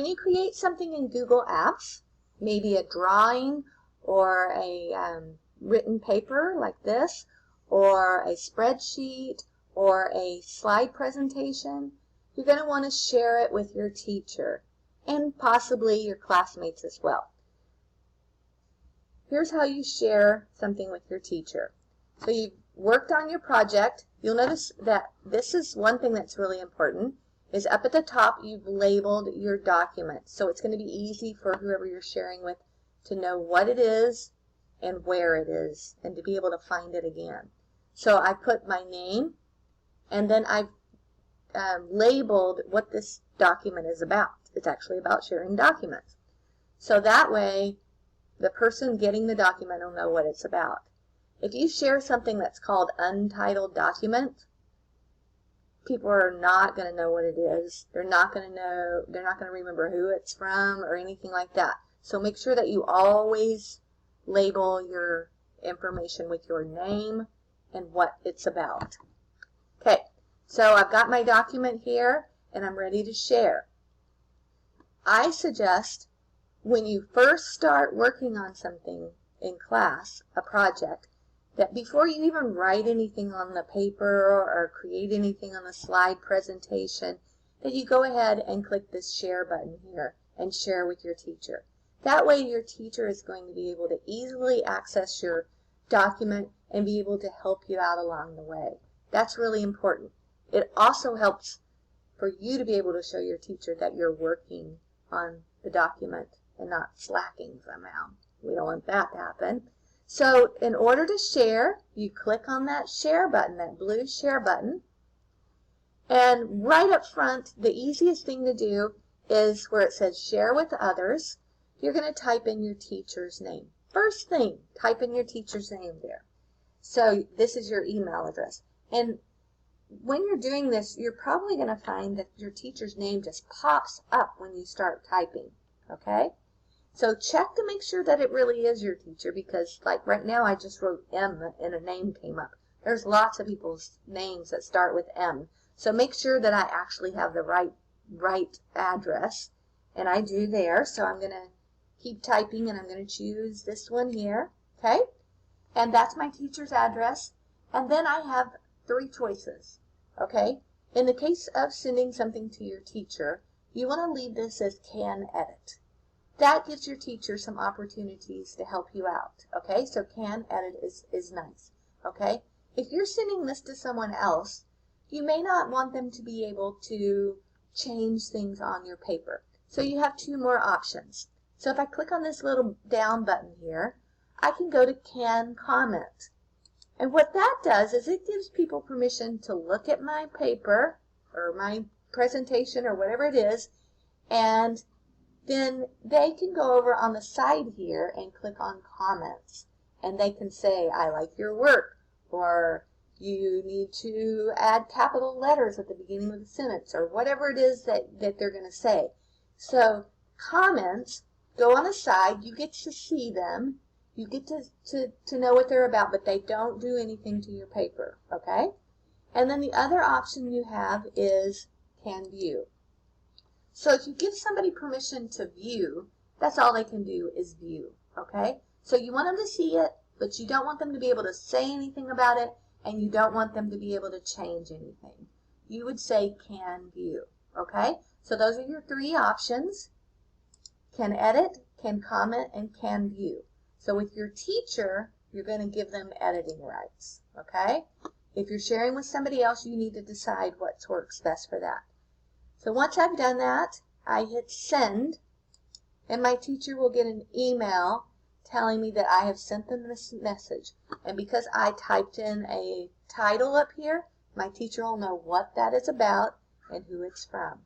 When you create something in Google Apps, maybe a drawing or a written paper like this, or a spreadsheet, or a slide presentation, you're going to want to share it with your teacher and possibly your classmates as well. Here's how you share something with your teacher. So you've worked on your project. You'll notice that this is one thing that's really important, is up at the top you've labeled your document. So it's going to be easy for whoever you're sharing with to know what it is and where it is and to be able to find it again. So I put my name, and then I've labeled what this document is about. It's actually about sharing documents. So that way the person getting the document will know what it's about. If you share something that's called untitled document, people are not going to know what it is. They're not going to know, they're not going to remember who it's from or anything like that. So make sure that you always label your information with your name and what it's about. Okay, so I've got my document here and I'm ready to share. I suggest when you first start working on something in class, a project, that before you even write anything on the paper or create anything on the slide presentation, that you go ahead and click this share button here and share with your teacher. That way your teacher is going to be able to easily access your document and be able to help you out along the way. That's really important. It also helps for you to be able to show your teacher that you're working on the document and not slacking somehow. We don't want that to happen. So in order to share, you click on that share button, that blue share button. And right up front, the easiest thing to do is where it says share with others, you're going to type in your teacher's name. First thing, type in your teacher's name there. So this is your email address. And when you're doing this, you're probably going to find that your teacher's name just pops up when you start typing. Okay? So check to make sure that it really is your teacher, because like right now I just wrote M and a name came up. There's lots of people's names that start with M. So make sure that I actually have the right address. And I do there. So I'm going to keep typing and I'm going to choose this one here. Okay? And that's my teacher's address. And then I have 3 choices. Okay? In the case of sending something to your teacher, you want to leave this as can edit. That gives your teacher some opportunities to help you out. Okay? So can edit is nice. Okay? If you're sending this to someone else, you may not want them to be able to change things on your paper. So you have 2 more options. So if I click on this little down button here, I can go to can comment. And what that does is it gives people permission to look at my paper or my presentation or whatever it is, and then they can go over on the side here and click on comments. And they can say, I like your work, or you need to add capital letters at the beginning of the sentence, or whatever it is that they're going to say. So comments go on the side. You get to see them. You get to know what they're about, but they don't do anything to your paper. Okay? And then the other option you have is can view. So if you give somebody permission to view, that's all they can do is view. Okay? So you want them to see it, but you don't want them to be able to say anything about it, and you don't want them to be able to change anything. You would say can view. Okay? So those are your 3 options. Can edit, can comment, and can view. So with your teacher, you're going to give them editing rights. Okay? If you're sharing with somebody else, you need to decide what works best for that. So once I've done that, I hit send, and my teacher will get an email telling me that I have sent them this message. And because I typed in a title up here, my teacher will know what that is about and who it's from.